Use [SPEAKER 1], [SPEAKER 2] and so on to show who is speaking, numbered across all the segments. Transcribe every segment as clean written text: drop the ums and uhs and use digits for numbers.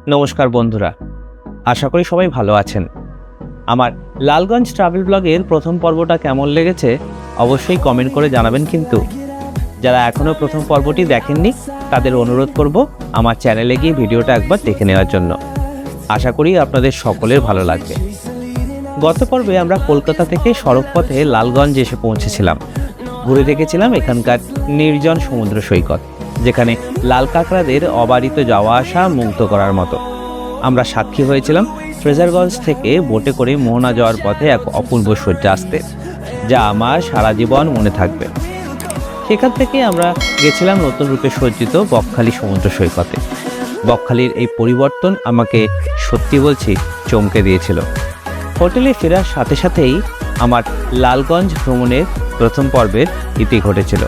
[SPEAKER 1] নমস্কার বন্ধুরা, আশা করি সবাই ভালো আছেন। আমার লালগঞ্জ ট্রাভেল ব্লগের প্রথম পর্বটা কেমন লেগেছে অবশ্যই কমেন্ট করে জানাবেন। কিন্তু যারা এখনও প্রথম পর্বটি দেখেননি তাদের অনুরোধ করব আমার চ্যানেলে গিয়ে ভিডিওটা একবার দেখে নেওয়ার জন্য। আশা করি আপনাদের সকলের ভালো লাগবে। গত পর্বে আমরা কলকাতা থেকে সড়কপথে লালগঞ্জ এসে পৌঁছেছিলাম। ঘুরে দেখেছিলাম এখানকার নির্জন সমুদ্র সৈকত, যেখানে লাল কাঁকড়াদের অবারিত যাওয়া আসা মুগ্ধ করার মতো। আমরা সাক্ষী হয়েছিলাম ফ্রেজারগঞ্জ থেকে বোটে করে মোহনা যাওয়ার পথে এক অপূর্ব সূর্যাস্তের, যা আমার সারা জীবন মনে থাকবে। সেখান থেকে আমরা গেছিলাম নতুন রূপে সজ্জিত বকখালি সমুদ্র সৈকতে। বকখালির এই পরিবর্তন আমাকে সত্যি বলছি চমকে দিয়েছিল। হোটেলে ফেরার সাথে সাথেই আমার লালগঞ্জ ভ্রমণের প্রথম পর্বের ইতি ঘটেছিল।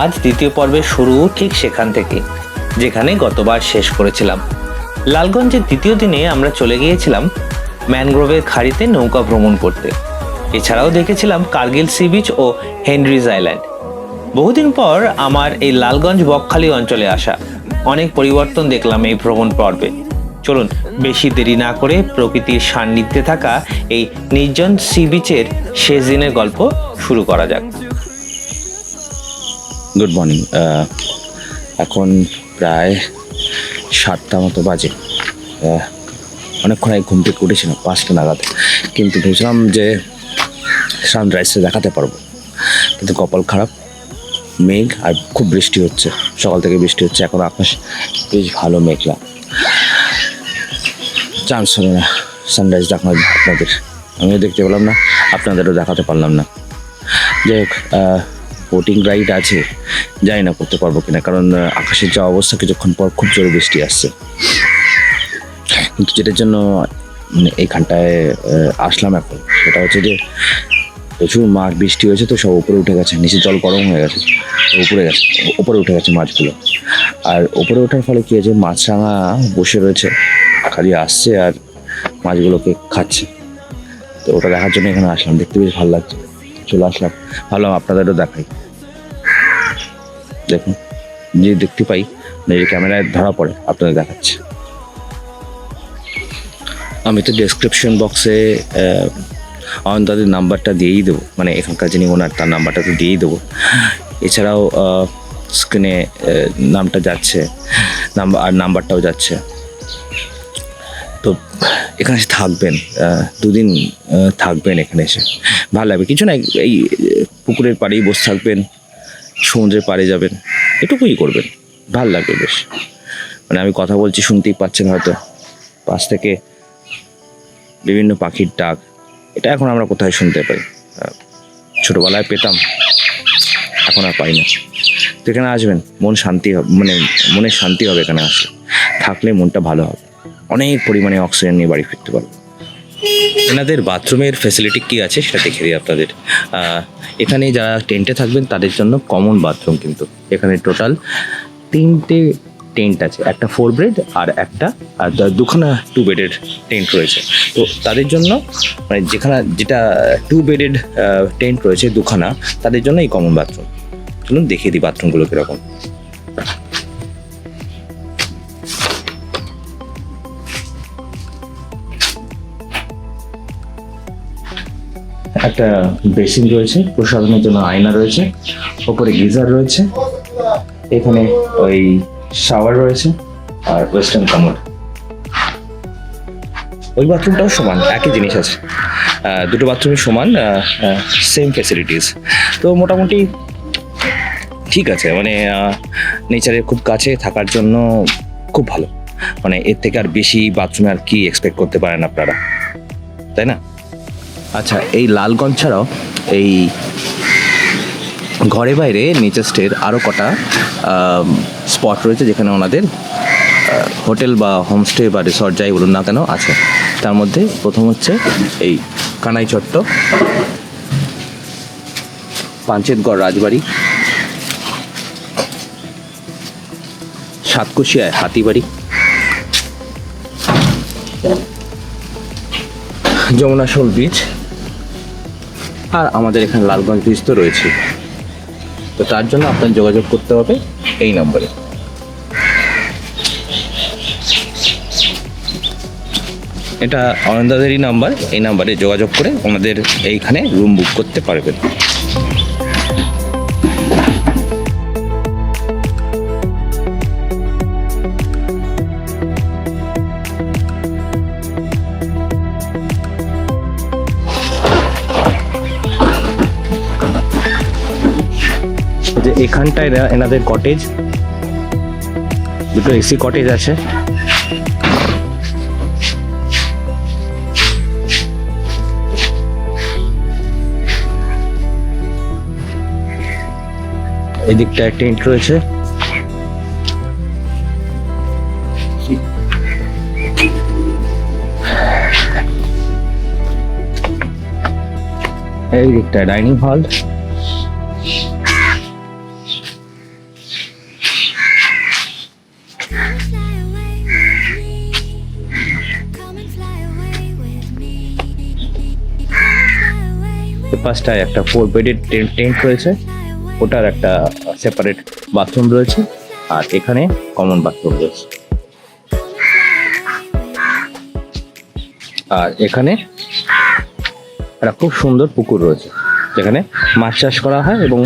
[SPEAKER 1] আজ দ্বিতীয় পর্বের শুরু ঠিক সেখান থেকে, যেখানে গতবার শেষ করেছিলাম। লালগঞ্জের দ্বিতীয় দিনে আমরা চলে গিয়েছিলাম ম্যানগ্রোভের খাড়িতে নৌকা ভ্রমণ করতে। এছাড়াও দেখেছিলাম কার্গিল সি বিচ ও হেনরিজ আইল্যান্ড। বহুদিন পর আমার এই লালগঞ্জ বকখালি অঞ্চলে আসা, অনেক পরিবর্তন দেখলাম এই ভ্রমণ পর্বে। চলুন বেশি দেরি না করে প্রকৃতির সান্নিধ্যে থাকা এই নির্জন সি বিচের শেষ দিনের গল্প শুরু করা যাক।
[SPEAKER 2] Good morning. এখন প্রায় 7টা মতো বাজে। অনেকক্ষণ আগে ঘুম থেকে উঠেছিলাম 5টা নাগাদ, কিন্তু ভেবেছিলাম যে সানরাইজটা দেখাতে পারবো, কিন্তু কপাল খারাপ, মেঘ আর খুব বৃষ্টি হচ্ছে। সকাল থেকে বৃষ্টি হচ্ছে, এখন আকাশ বেশ ভালো মেঘলা, চান্স হলো না সানরাইজ দেখানোর আপনাদের। আমিও দেখতে পেলাম না, আপনাদেরও দেখাতে পারলাম না। যাই হোক, বোটিং রাইড আছে, জানি না করতে পারবো কিনা, কারণ আকাশের যা অবস্থা, কিছুক্ষণ পর খুব জোরে বৃষ্টি আসছে। কিন্তু যেটার জন্য মানে এইখানটায় আসলাম এখন, সেটা হচ্ছে যে প্রচুর মাছ, বৃষ্টি হয়েছে তো সব উপরে উঠে গেছে, নিচে জল গরম হয়ে গেছে, উপরে উঠে গেছে মাছগুলো। আর উপরে ওঠার ফলে কি হয়েছে, মাছরাঙা বসে রয়েছে, খালি আসছে আর মাছগুলোকে খাচ্ছে। তো ওটা দেখার জন্য এখানে আসলাম, দেখতে বেশ ভালো লাগছে, চলে আসলাম। ভাবলাম আপনাদেরও দেখাই। দেখুন, যে দেখতে পাই যে ক্যামেরায় ধরা পড়ে আপনাদের দেখাচ্ছে। আমি তো ডেসক্রিপশন বক্সে অয়ন্তাদের নাম্বারটা দিয়েই দেবো, মানে এখানকার যিনি ওনার, তার নাম্বারটা তো দিয়েই দেবো। এছাড়াও স্ক্রিনে নামটা যাচ্ছে, নাম্বারটাও যাচ্ছে। তো এখানে এসে থাকবেন, 2 দিন থাকবেন এখানে এসে, ভালো লাগবে। কিছু না, এই পুকুরের পাড়েই বসে থাকবেন, সমুদ্রের পাড়ে যাবেন, এটুকুই করবেন, ভালো লাগবে বেশ। মানে আমি কথা বলছি, শুনতেই পাচ্ছেন হয়তো পাশ থেকে বিভিন্ন পাখির ডাক। এটা এখন আমরা কোথায় শুনতে পাই, ছোটবেলায় পেতাম, এখন আর পাই না। তো এখানে আসবেন, মন শান্তি হবে, মানে মনের শান্তি হবে এখানে আসলে, থাকলে মনটা ভালো হবে। অনেক পরিমাণে অক্সিজেন নিয়ে বাড়ি ফিরতে পারবো। এনাদের বাথরুমের ফ্যাসিলিটি কী আছে সেটা দেখে দিই আপনাদের। এখানে যারা টেন্টে থাকবেন তাদের জন্য কমন বাথরুম, কিন্তু এখানে টোটাল 3টে টেন্ট আছে, একটা 4 বেড আর একটা, আর 2খানা 2 বেডের টেন্ট রয়েছে। তো তাদের জন্য, মানে যেটা 2 বেডেড টেন্ট রয়েছে 2খানা, তাদের জন্য এই কমন বাথরুম। চলুন দেখিয়ে দিই বাথরুমগুলো কীরকম। একটা বেসিন রয়েছে, প্রসাধনের জন্য আয়না রয়েছে, ওপরে গিজার রয়েছে, এখানে ওই শাওয়ার রয়েছে আর ওয়েস্টার্ন কামোড। ওই বাথরুমটাও সমান, একই জিনিস আছে, দুটো বাথরুমই সমান, সেম ফ্যাসিলিটিস। তো মোটামুটি ঠিক আছে, মানে নেচারের খুব কাছে থাকার জন্য খুব ভালো। মানে এর থেকে আর বেশি বাথরুমে আর কি এক্সপেক্ট করতে পারেন আপনারা, তাই না? আচ্ছা, এই লালগঞ্জ ছাড়াও এই ঘরে বাইরে নেচার স্টের আরও কটা স্পট রয়েছে, যেখানে ওনাদের হোটেল বা হোমস্টে বা রিসর্ট যাই বলুন না কেন আছে। তার মধ্যে প্রথম হচ্ছে এই কানাই চট্ট, পাঞ্চেতগড় রাজবাড়ি, সাতকোশিয়ায় হাতিবাড়ি, যমুনাশোল বিচ, আর আমাদের এখানে লালগঞ্জ বিচ তো রয়েছে। তো তার জন্য আপনার যোগাযোগ করতে হবে এই নম্বরে। এটা অয়নদাদেরই নাম্বার, এই নাম্বারে যোগাযোগ করে ওনাদের এইখানে রুম বুক করতে পারবেন। যে এখানটায় এনাদের কটেজ, দুটো এসি কটেজ আছে। এদিকটায় টেন্ট রয়েছে। এই দিকটায় ডাইনিং হল। পাঁচটায় একটা 4 বেডের টেন্ট রয়েছে, ওটার একটা সেপারেট বাথরুম রয়েছে, আর এখানে কমন বাথরুম রয়েছে। আর এখানে একটা খুব সুন্দর পুকুর রয়েছে যেখানে মাছ চাষ করা হয়, এবং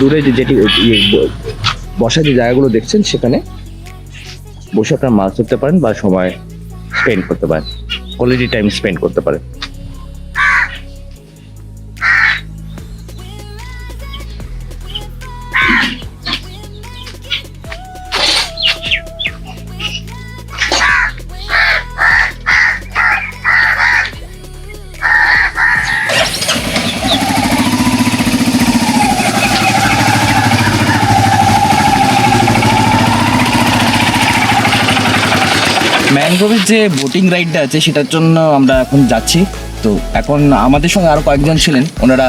[SPEAKER 2] দূরে যেটি বসার যে জায়গাগুলো দেখছেন সেখানে বসে আপনারা মাছ ধরতে পারেন বা সময় স্পেন্ড করতে পারেন, কোয়ালিটি টাইম স্পেন্ড করতে পারেন।
[SPEAKER 3] ম্যানগ্রোভের যে বোটিং রাইডটা আছে সেটার জন্য আমরা এখন যাচ্ছি। তো এখন আমাদের সঙ্গে আরও কয়েকজন ছিলেন, ওনারা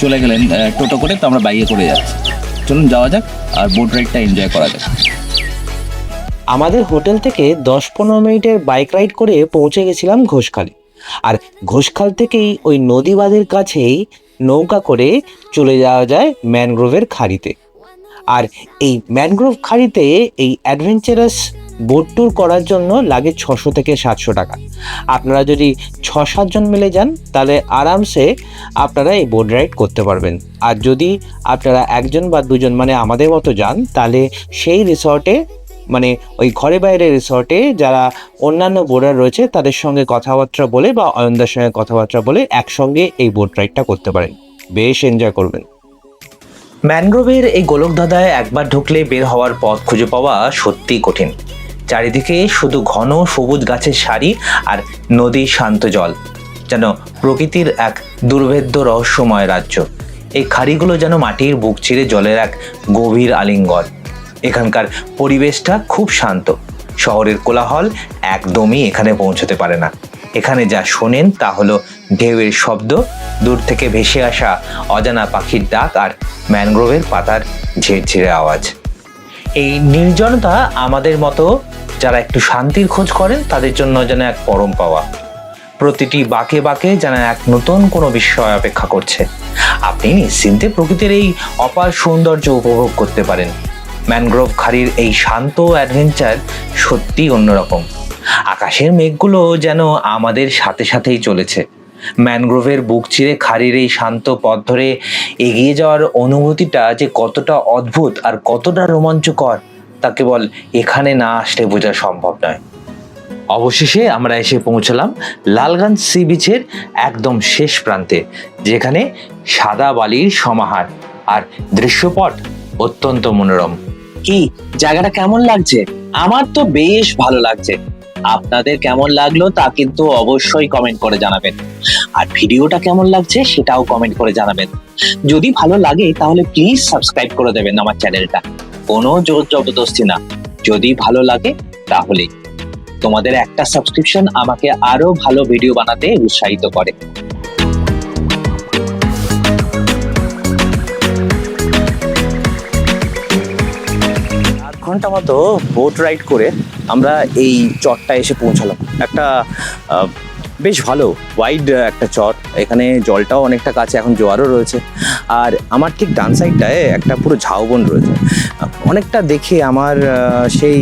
[SPEAKER 3] চলে গেলেন টোটো করে, তো আমরা বাইকে করে যাচ্ছি। চলুন যাওয়া যাক আর বোট রাইডটা এনজয় করা যাক।
[SPEAKER 1] আমাদের হোটেল থেকে 10-15 মিনিটের বাইক রাইড করে পৌঁছে গেছিলাম ঘোষখালে। আর ঘোষখাল থেকেই ওই নদী বাঁধের কাছেই নৌকা করে চলে যাওয়া যায় ম্যানগ্রোভের খাড়িতে। আর এই ম্যানগ্রোভ খাড়িতে এই অ্যাডভেঞ্চারাস বোট ট্যুর করার জন্য লাগে 600 থেকে 700 টাকা। আপনারা যদি 6-7 জন মিলে যান তাহলে আরামসে আপনারা এই বোট রাইড করতে পারবেন। আর যদি আপনারা একজন বা দুজন মানে আমাদের মতো যান তাহলে সেই রিসর্টে, মানে ওই ঘরে বাইরে রিসর্টে যারা অন্যান্য বোর্ডার রয়েছে তাদের সঙ্গে কথাবার্তা বলে বা অয়নদার সঙ্গে কথাবার্তা বলে একসঙ্গে এই বোট রাইডটা করতে পারেন, বেশ এনজয় করবেন। ম্যানগ্রোভের এই গোলকধাঁধায় একবার ঢুকলে বের হওয়ার পথ খুঁজে পাওয়া সত্যিই কঠিন। চারিদিকে শুধু ঘন সবুজ গাছের সারি আর নদীর শান্ত জল, যেন প্রকৃতির এক দুর্ভেদ্য রহস্যময় রাজ্য। এই খাড়িগুলো যেন মাটির বুক চিরে জলের এক গভীর আলিঙ্গন। এখানকার পরিবেশটা খুব শান্ত, শহরের কোলাহল একদমই এখানে পৌঁছতে পারে না। এখানে যা শোনেন তা হলো ঢেউয়ের শব্দ, দূর থেকে ভেসে আসা অজানা পাখির ডাক আর ম্যানগ্রোভের পাতার ঝিরঝিরে আওয়াজ। এই নির্জনতা আমাদের মতো যারা একটু শান্তির খোঁজ করেন তাদের জন্য যেন এক পরম পাওয়া। প্রতিটি বাঁকে বাঁকে যেন এক নতুন কোনো বিস্ময় অপেক্ষা করছে। আপনি নিশ্চিন্তে প্রকৃতির এই অপার সৌন্দর্য উপভোগ করতে পারেন। ম্যানগ্রোভ খাড়ির এই শান্ত অ্যাডভেঞ্চার সত্যি অন্যরকম। আকাশের মেঘগুলো যেন আমাদের সাথে সাথেই চলেছে। ম্যানগ্রোভের বুক চিরে খাড়ির এই শান্ত পথ ধরে এগিয়ে যাওয়ার অনুভূতিটা যে কতটা অদ্ভুত আর কতটা রোমাঞ্চকর তা কেবল এখানে না আসলে বোঝা সম্ভব নয়। অবশেষে আমরা এসে পৌঁছলাম লালগঞ্জ সি বিচের একদম শেষ প্রান্তে, যেখানে সাদা বালির সমাহার আর দৃশ্যপট অত্যন্ত মনোরম।
[SPEAKER 4] কি জায়গাটা কেমন লাগছে? আমার তো বেশ ভালো লাগছে। আপনাদের কেমন লাগলো তা কিন্তু অবশ্যই কমেন্ট করে জানাবেন, আর ভিডিওটা কেমন লাগছে সেটাও কমেন্ট করে জানাবেন। যদি ভালো লাগে তাহলে প্লিজ সাবস্ক্রাইব করে দেবেন আমার চ্যানেলটা। কোনো জোর জবরদস্তি না, যদি ভালো লাগে তাহলে। তোমাদের একটা সাবস্ক্রিপশন আমাকে আরো ভালো ভিডিও বানাতে উৎসাহিত করে।
[SPEAKER 3] ঘন্টা মতো বোট রাইড করে আমরা এই চটটা এসে পৌঁছালাম। একটা
[SPEAKER 2] বেশ ভালো ওয়াইড একটা চর, এখানে জলটাও অনেকটা কাছে, এখন জোয়ারও রয়েছে। আর আমার ঠিক ডান সাইডটায় একটা পুরো ঝাউবন রয়েছে, অনেকটা দেখে আমার সেই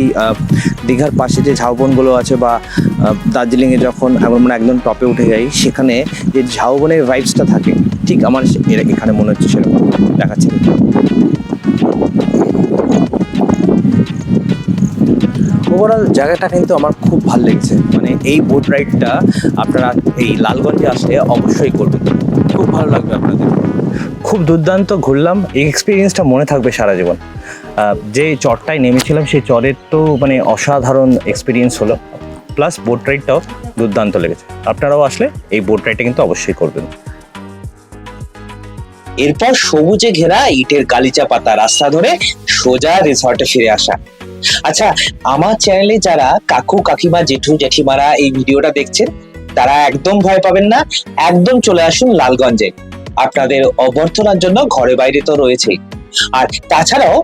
[SPEAKER 2] দীঘার পাশে যে ঝাউবনগুলো আছে বা দার্জিলিংয়ে যখন আমরা একদম টপে উঠে যাই সেখানে যে ঝাউবনের ভাইবসটা থাকে, ঠিক আমার এখানে মনে হচ্ছে সেরকম দেখাচ্ছে। ওভারঅল জায়গাটা কিন্তু আমার খুব ভালো লেগেছে, মানে এই বোট রাইডটা আপনারা এই লালগঞ্জে আসলে অবশ্যই করবেন, খুব ভালো লাগবে আপনাদের। খুব দুর্দান্ত ঘুরলাম, এই এক্সপিরিয়েন্সটা মনে থাকবে সারা জীবন। যে চরটায় নেমেছিলাম সেই চরের তো মানে অসাধারণ এক্সপিরিয়েন্স হলো, প্লাস বোট রাইডটাও দুর্দান্ত লেগেছে। আপনারাও আসলে এই বোট রাইডটা কিন্তু অবশ্যই করবেন।
[SPEAKER 4] এরপর সবুজে ঘেরা ইটের গালিচা পাতা রাস্তা ধরে সোজা রিসর্টে ফিরে আসা। আচ্ছা, আমার চ্যানেলে যারা কাকু কাকিমা জেঠু জেঠিমারা এই ভিডিওটা দেখছেন তারা একদম ভয় পাবেন না, একদম চলে আসুন লালগঞ্জে। আপনাদের অভ্যর্থনার জন্য ঘরে বাইরে তো রয়েছেই, আর তাছাড়াও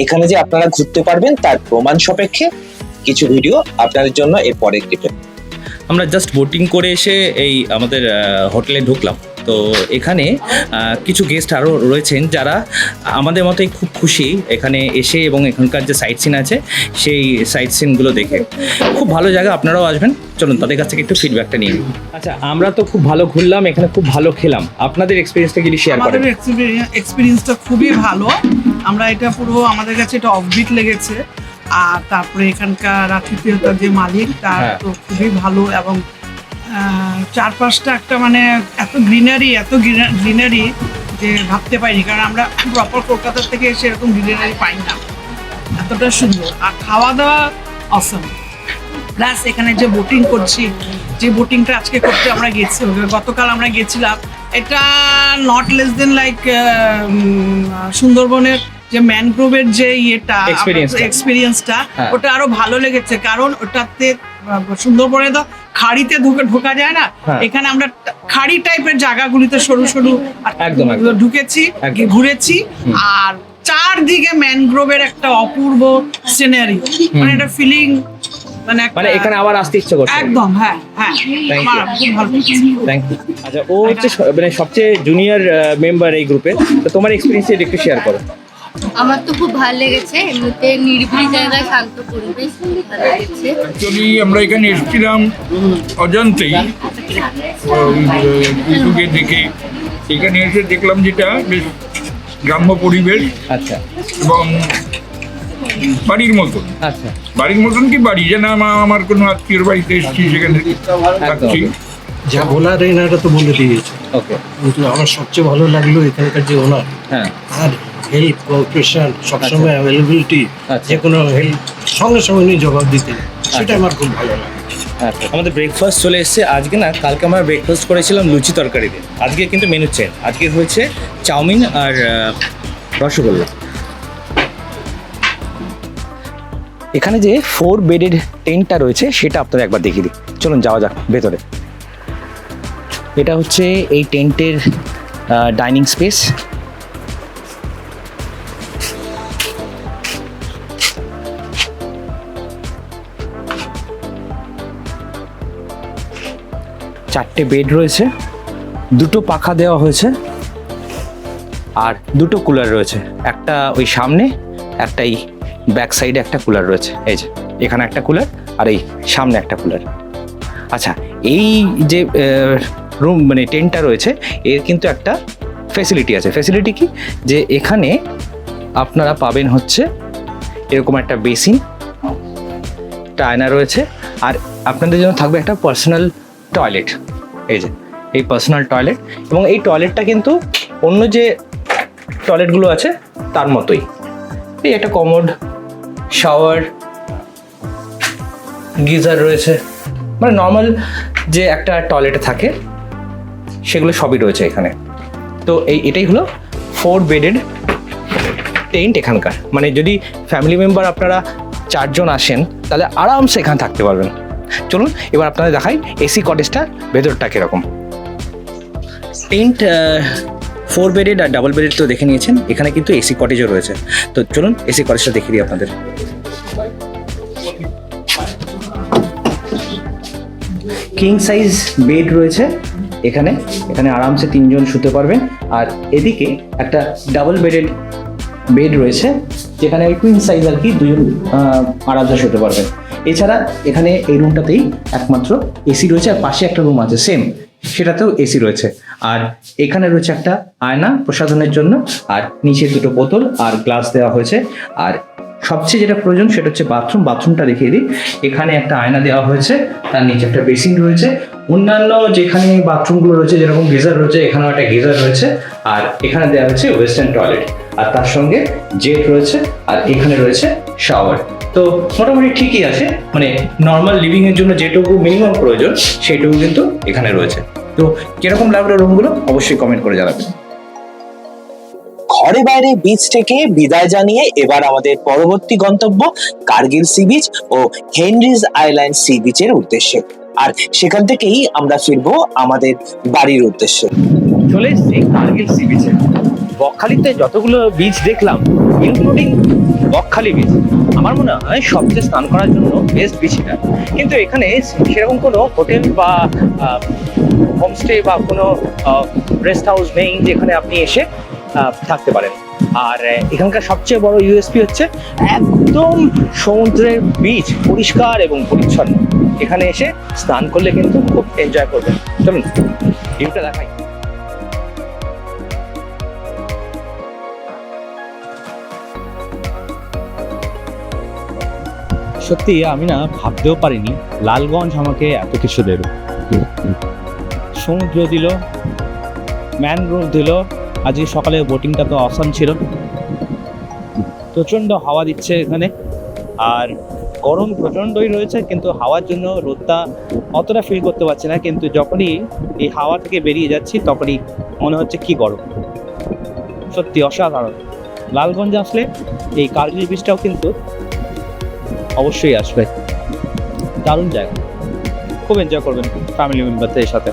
[SPEAKER 4] এখানে যে আপনারা ঘুরতে পারবেন তার প্রমাণ সাপেক্ষে কিছু ভিডিও আপনাদের জন্য এর পরের ক্লিপে।
[SPEAKER 2] আমরা জাস্ট বোটিং করে এসে এই আমাদের হোটেলে ঢুকলাম। তো এখানে কিছু গেস্ট আরও রয়েছেন যারা আমাদের মতোই খুব খুশি এখানে এসে এবং এখানকার যে সাইট সিন আছে সেই সাইট সিনগুলো দেখে। খুব ভালো জায়গা, আপনারাও আসবেন। চলুন তাদের কাছ থেকে একটু ফিডব্যাকটা নিয়ে নিই। আচ্ছা, আমরা তো খুব ভালো ঘুরলাম, এখানে খুব ভালো খেলাম, আপনাদের এক্সপিরিয়েন্সটা যদি শেয়ার করেন।
[SPEAKER 5] আমাদের এক্সপিরিয়েন্সটা খুবই ভালো। আমরা এটা পুরো আমাদের কাছে এটা অফবিট লেগেছে। আর তারপরে এখানকার আতিথেয়তার যে মালিক তার তো খুবই ভালো, এবং চারপাশটা একটা মানে এত গ্রিনারি যে ভাবতে পারিনি, কারণ আমরা প্রপার কলকাতা থেকে এসে এরকম গ্রিনারি পাই না, এতটা সুন্দর। আর খাওয়া দাওয়া অসম, প্লাস এখানে যে বোটিং করছি, যে বোটিংটা আজকে করতে আমরা গেছি, গতকাল আমরা গেছিলাম, এটা নট লেস দেন লাইক সুন্দরবনের যে ম্যানগ্রোভের যে এক্সপিরিয়েন্সটা ওটা আরো ভালো লেগেছে, কারণ ওটাতে সুন্দরবনে তো খাড়িতে ঢোকা যায় না, এখানে আমরা খাড়ি টাইপের জায়গাগুলিতে সরু সরু ঢুকেছি, ঘুরেছি, আর চারদিকে ম্যানগ্রোভের একটা অপূর্ব সিনারি, মানে একটা ফিলিং, মানে
[SPEAKER 2] এখানে আবার আসতে ইচ্ছে করছে
[SPEAKER 5] একদম। হ্যাঁ হ্যাঁ, আমার খুব ভালো লেগেছে।
[SPEAKER 2] Thank you. আচ্ছা, ও হচ্ছে মানে সবচেয়ে জুনিয়র মেম্বার এই গ্রুপে, তো তোমার এক্সপিরিয়েন্স একটু শেয়ার করো।
[SPEAKER 6] আমার তো খুব ভালো লেগেছে, এমনিতে নিরিবিলি জায়গায়, শান্ত পরিবেশ, ভালো লেগেছে।
[SPEAKER 7] অ্যাকচুয়ালি আমরা এখানে এসেছিলাম অজান্তেই, ইউটিউবে দেখে এখানে এসে দেখলাম যেটা বেশ গ্রাম্য পরিবেশ।
[SPEAKER 2] আচ্ছা,
[SPEAKER 7] এবং বাড়ির মতন।
[SPEAKER 2] আচ্ছা,
[SPEAKER 7] বাড়ির মতন কি বাড়ি, যেন আমার কোনো আত্মীয়র বাড়িতে এসেছি সেখানে থাকছি।
[SPEAKER 8] যা বলার এনারা তো বলে দিয়েছে।
[SPEAKER 2] ওকে,
[SPEAKER 8] কিন্তু আমার সবচেয়ে ভালো লাগলো এখানকার যে ওনার,
[SPEAKER 2] হ্যাঁ,
[SPEAKER 8] আর হেল্প কোঅপারেশন সবসময় অ্যাভেলেবিলিটি, যে কোনো হেল্প সঙ্গে সঙ্গে নিয়ে জবাব দিতে, সেটা আমার খুব ভালো লাগে।
[SPEAKER 2] আচ্ছা, আমাদের ব্রেকফাস্ট চলে এসেছে আজকে। না, কালকে আমরা ব্রেকফাস্ট করেছিলাম লুচি তরকারি দিয়ে, আজকে কিন্তু মেনু চেঞ্জ, আজকে হয়েছে চাউমিন আর রসগোল্লা। এখানে যে 4 বেডেড টেন্টটা রয়েছে সেটা আপনাদের একবার দেখিয়ে দিই। চলুন যাওয়া যাক ভেতরে। এটা হচ্ছে এই টেন্টের ডাইনিং স্পেস। চারটে বেড রয়েছে, দুটো পাখা দেওয়া হয়েছে, আর দুটো কুলার রয়েছে, একটা ওই সামনে, একটা এই ব্যাক সাইডে একটা কুলার রয়েছে। এই যে এখানে একটা কুলার আর এই সামনে একটা কুলার। আচ্ছা, এই যে রুম মানে টেন্টটা রয়েছে এর কিন্তু একটা ফেসিলিটি আছে। ফেসিলিটি কি, যে এখানে আপনারা পাবেন হচ্ছে এরকম একটা বেসিন, একটা আয়না রয়েছে, আর আপনাদের জন্য থাকবে একটা পার্সোনাল টয়লেট। এই যে এই পার্সোনাল টয়লেট, এবং এই টয়লেটটা কিন্তু অন্য যে টয়লেটগুলো আছে তার মতোই। এই একটা কমোড, শাওয়ার, গিজার রয়েছে, মানে নর্মাল যে একটা টয়লেটে থাকে সেগুলো সবই রয়েছে এখানে। তো এটাই হলো 4 বেডেড টেন্ট এখানকার। মানে যদি ফ্যামিলি মেম্বার আপনারা 4 জন আসেন তাহলে আরামসে এখানে থাকতে পারবেন। চলুন এবার আপনাদের দেখাই এসি কটেজটা ভেতরটা কীরকম। টেন্ট 4 বেডেড আর ডাবল বেডেড তো দেখে নিয়েছেন, এখানে কিন্তু এসি কটেজও রয়েছে। তো চলুন এসি কটেজটা দেখিয়ে দিই আপনাদের।
[SPEAKER 1] কিং সাইজ বেড রয়েছে এখানে এখানে আরামসে 3 জন শুতে পারবেন। আর এদিকে একটা ডাবল বেড রয়েছে যেখানে কুইন সাইজ আর কি 2 জন আরামসে শুতে পারবেন। এছাড়া এখানে এই রুমটাতেই একমাত্র এসি রয়েছে, আর পাশে একটা রুম আছে সেম, সেটাতেও এসি রয়েছে। আর এখানে রয়েছে একটা আয়না প্রসাধনের জন্য, আর নিচে 2টো বোতল আর গ্লাস দেওয়া হয়েছে। আর সবচেয়ে যেটা প্রয়োজন সেটা হচ্ছে বাথরুমটা দেখিয়ে দিই। এখানে একটা আয়না দেওয়া হয়েছে, তার নিচে একটা বেসিন রয়েছে। অন্যান্য যেখানে বাথরুমগুলো রয়েছে যেরকম গিজার রয়েছে, এখানেও একটা গিজার রয়েছে। আর এখানে দেওয়া হয়েছে ওয়েস্টার্ন টয়লেট, আর তার সঙ্গে জেট রয়েছে, আর এখানে রয়েছে শাওয়ার। তো মোটামুটি ঠিকই আছে, মানে নর্মাল লিভিং এর জন্য যেটুকু মিনিমাম প্রয়োজন সেটুকু কিন্তু এখানে রয়েছে। তো কিরকম লাগলো রুমগুলো অবশ্যই কমেন্ট করে জানাবেন।
[SPEAKER 4] ঘরে বাইরে বিচ থেকে বিদায় জানিয়ে এবার আমাদের পরবর্তী গন্তব্য কার্গিল সি বিচ ও হেনরিজ আইল্যান্ড সি বিচের উদ্দেশ্যে। আর সেখান থেকেই আমরা ফিরবো আমাদের বাড়ির উদ্দেশ্যে।
[SPEAKER 1] চলে এসেছি কার্গিল সি বিচে। বকখালিতে যতগুলো বিচ দেখলাম ইনক্লুডিং বকখালি বিচ, আমার মনে হয় সবচেয়ে স্নান করার জন্য বেস্ট বিচ এটা। কিন্তু এখানে সেরকম কোনো হোটেল বা হোমস্টে বা কোনো রেস্ট হাউস নেই যেখানে আপনি এসে থাকতে পারেন। আর এখানকার সবচেয়ে বড় ইউএসপি হচ্ছে একদম সমুদ্রের বিচ পরিষ্কার এবং পরিচ্ছন্ন। এখানে এসে স্নান করলে কিন্তু খুব এনজয় করবেন। চলুন ভিউটা দেখাই। সত্যি আমি না ভাবতেও পারিনি লালগঞ্জ আমাকে এত কিছু দেবে। সমুদ্র দিল, ম্যানগ্রোভ দিল, আজকে সকালে বোটিংটা তো অসাম ছিল। প্রচণ্ড হাওয়া দিচ্ছে এখানে, আর গরম প্রচণ্ডই রয়েছে, কিন্তু হাওয়ার জন্য রোদটা অতটা ফিল করতে পারছি না। কিন্তু যখনই এই হাওয়া থেকে বেরিয়ে যাচ্ছি তখনই মনে হচ্ছে কি গরম। সত্যি অসাধারণ। লালগঞ্জ আসলে এই কার্গিল বিচটাও কিন্তু অবশ্যই আসবে, দারুণ জায়গা, খুব এনজয় করবেন ফ্যামিলি মেম্বারদের সাথে।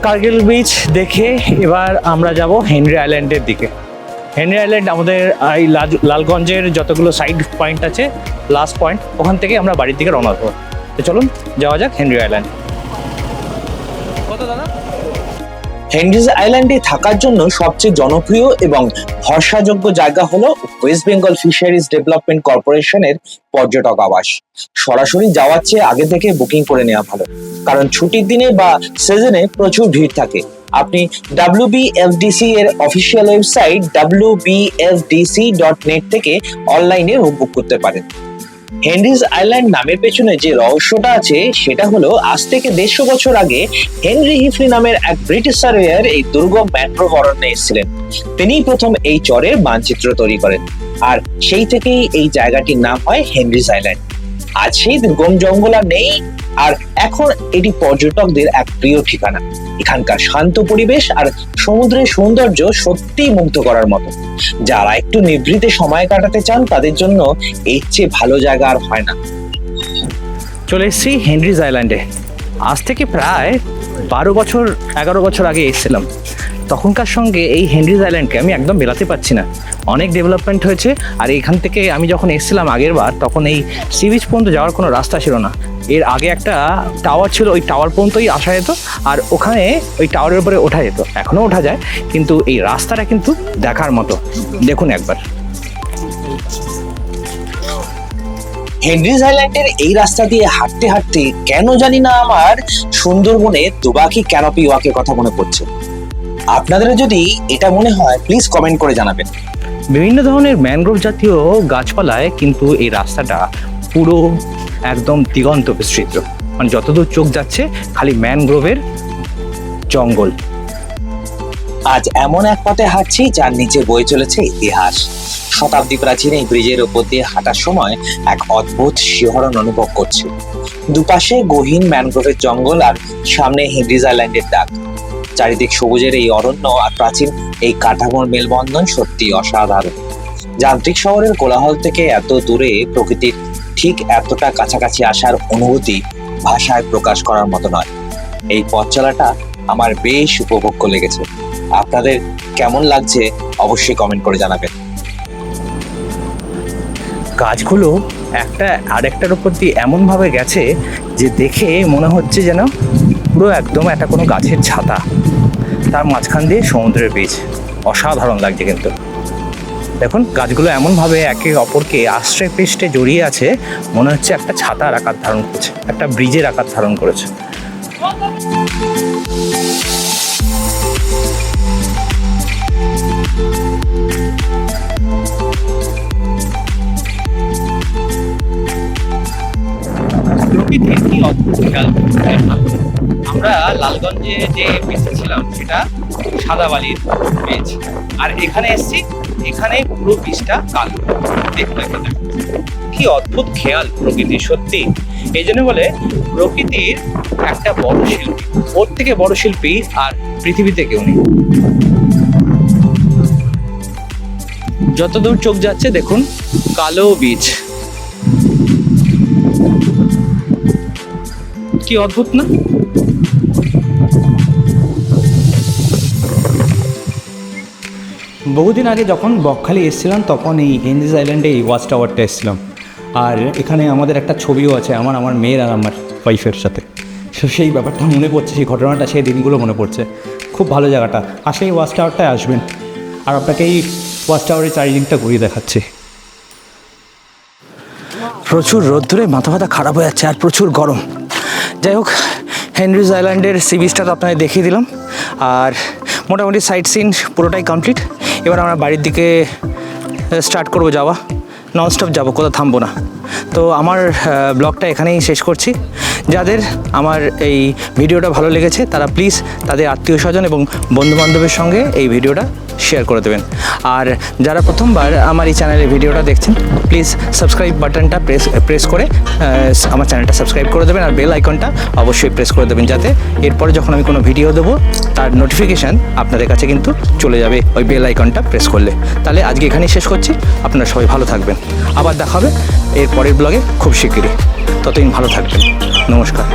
[SPEAKER 1] কার্গিল বিচ দেখে এবার আমরা যাব হেনরি আইল্যান্ডের দিকে। হেনরি আইল্যান্ড আমাদের এই লালগঞ্জের যতগুলো সাইড পয়েন্ট আছে লাস্ট পয়েন্ট, ওখান থেকে আমরা বাড়ির দিকে রওনা দেবো। তো চলুন যাওয়া যাক হেনরি আইল্যান্ড। কত দাদা?
[SPEAKER 4] হেনরিজ আইল্যান্ডে থাকার জন্য সবচেয়ে জনপ্রিয় এবং ভরসাযোগ্য জায়গা হলো ওয়েস্ট বেঙ্গল ফিশারিজ ডেভেলপমেন্ট কর্পোরেশনের পর্যটক আবাস। সরাসরি যাওয়ার চেয়ে আগে থেকে বুকিং করে নেওয়া ভালো, কারণ ছুটির দিনে বা সিজনে প্রচুর ভিড় থাকে। আপনি WBFDC এর অফিসিয়াল ওয়েবসাইট wbfdc.net থেকে অনলাইনে রুম বুক করতে পারেন। হেনরিজ আইল্যান্ড নামের পেছনে যে রহস্যটা আছে সেটা হলো আজ থেকে 150 বছর আগে হেনরি হিফলি নামের এক ব্রিটিশ সার্ভেয়ার এই দুর্গম ম্যানগ্রোভ অরণ্যে এসেছিলেন। তিনিই প্রথম এই চরের মানচিত্র তৈরি করেন, আর সেই থেকেই এই জায়গাটির নাম হয় হেনরিজ আইল্যান্ড। আজ সেই দুর্গম জঙ্গল আর নেই, আর এখন এটি পর্যটকদের এক প্রিয় ঠিকানা। এখানকার শান্ত পরিবেশ আর সমুদ্রের সৌন্দর্য সত্যিই মুগ্ধ করার মতো। যারা একটু নিভৃতে সময় কাটাতে চান তাদের জন্য এর চেয়ে ভালো জায়গা আর হয় না।
[SPEAKER 1] চলে এসেছি হেনরিজ আইল্যান্ডে। আজ থেকে প্রায় 11 বছর আগে এসেছিলাম। তখনকার সঙ্গে এই হেনরিজ আইল্যান্ডকে আমি একদম মেলাতে পারছি না। অনেক ডেভেলপমেন্ট হয়েছে, আর এখান থেকে আমি যখন এসেছিলাম আগের বার তখন এই সি বিচ পর্যন্ত যাওয়ার কোনো রাস্তা ছিল না। এর আগে একটা টাওয়ার ছিল, ওই টাওয়ার পর্যন্তই আসা যেত, আর ওখানে ওই টাওয়ারের উপরে ওঠা যেত। এখনও ওঠা যায়, কিন্তু এই রাস্তাটা কিন্তু দেখার মতো। দেখুন একবার।
[SPEAKER 4] হেনরিজ আইল্যান্ডের এই রাস্তা দিয়ে হাঁটতে হাঁটতে কেন জানি না আমার সুন্দরবনের দুবাকি ক্যানোপি ওয়াকের কথা মনে পড়ছে। আপনাদের যদি এটা মনে হয় প্লিজ কমেন্ট করে জানাবেন।
[SPEAKER 1] বিভিন্ন ধরনের ম্যানগ্রোভ জাতীয় গাছপালায় কিন্তু এই রাস্তাটা পুরো একদম দিগন্ত বিস্তৃত, মানে যতদূর চোখ যাচ্ছে খালি ম্যানগ্রোভের জঙ্গল।
[SPEAKER 4] আজ এমন এক পথে হাঁটছি যার নিচে বয়ে চলেছে ইতিহাস। শতাব্দী প্রাচীন এই ব্রিজের উপর দিয়ে হাঁটার সময় এক অদ্ভুত শিহরণ অনুভব করছি। দুপাশে গহীন ম্যানগ্রোভের জঙ্গল, আর সামনে হেনরিজ আইল্যান্ডের ডাক। চারিদিক সবুজের এই অরণ্য আর প্রাচীন এই কাঠামোর মেলবন্ধন সত্যি অসাধারণ। যান্ত্রিক শহরের কোলাহল থেকে এত দূরে প্রকৃতির ঠিক এতটা কাছাকাছি আসার অনুভূতি ভাষায় প্রকাশ করার মতো নয়। এই পথ চলাটা আমার বেশ উপভোগ্য লেগেছে। আপনাদের কেমন লাগছে অবশ্যই কমেন্ট করে জানাবেন।
[SPEAKER 9] গাছগুলো একটা আরেকটার উপর দিয়ে এমনভাবে গেছে যে দেখে মনে হচ্ছে যেন পুরো একদম একটা কোনো গাছের ছাতা, তার মাঝখান দিয়ে সমুদ্রের বীজ। অসাধারণ লাগছে কিন্তু। দেখুন গাছগুলো এমনভাবে একে অপরকে আশ্রয় পৃষ্ঠে জড়িয়ে আছে, মনে হচ্ছে একটা ছাতার আকার ধারণ করেছে, একটা ব্রিজের আকার ধারণ করেছে। প্রকৃতির কি অদ্ভুত খেয়াল। আমরা লালগঞ্জে যে বেঁচে ছিলাম সেটা সাদা বালির বীজ, আর এখানে এসেছি, এখানে পুরো বীজটা কালো। দেখুন এখানে কি অদ্ভুত খেয়াল প্রকৃতির, সত্যি। এই জন্য বলে প্রকৃতির একটা বড় শিল্পী, ওর থেকে বড় শিল্পী আর পৃথিবীতে কেউ নেই। যতদূর চোখ যাচ্ছে দেখুন কালো বীজ, কি অদ্ভুত না? বহুদিন আগে যখন বকখালি এসেছিলাম তখন এই হেনরিজ আইল্যান্ডে এই ওয়াচ টাওয়ারটা এসেছিলাম, আর এখানে আমাদের একটা ছবিও আছে আমার মেয়ের আর আমার ওয়াইফের সাথে। তো সেই ব্যাপারটা মনে পড়ছে, সেই ঘটনাটা, সেই দিনগুলো মনে পড়ছে। খুব ভালো জায়গাটা, আসলে এই ওয়াচ টাওয়ারটায় আসবেন, আর আপনাকে এই ওয়াচ টাওয়ারের চারিদিকটা ঘুরিয়ে দেখাচ্ছি। প্রচুর রোদ্দুরে মাথা ব্যথা খারাপ হয়ে যাচ্ছে আর প্রচুর গরম। যাই হোক, হেনরিজ আইল্যান্ডের সি বিচটা তো আপনাদের দেখিয়ে দিলাম, আর মোটামুটি সাইট সিন পুরোটাই কমপ্লিট। এবার আমরা বাড়ির দিকে স্টার্ট করবো যাওয়া, ননস্টপ যাবো, কোথাও থামবো না। তো আমার ব্লগটা এখানেই শেষ করছি। যাদের আমার এই ভিডিওটা ভালো লেগেছে তারা প্লিজ তাদের আত্মীয় স্বজন এবং বন্ধুবান্ধবের সঙ্গে এই ভিডিওটা শেয়ার করে দেবেন। আর যারা প্রথমবার আমার এই চ্যানেলে ভিডিওটা দেখছেন প্লিজ সাবস্ক্রাইব বাটনটা প্রেস করে আমার চ্যানেলটা সাবস্ক্রাইব করে দেবেন, আর বেল আইকনটা অবশ্যই প্রেস করে দেবেন, যাতে এরপরে যখন আমি কোনো ভিডিও দেবো তার নোটিফিকেশান আপনাদের কাছে কিন্তু চলে যাবে ওই বেল আইকনটা প্রেস করলে। তাহলে আজকে এখানেই শেষ করছি। আপনারা সবাই ভালো থাকবেন, আবার দেখা হবে এর পরের ব্লগে খুব শিগগিরই। ততদিন ভালো থাকবেন, নমস্কার।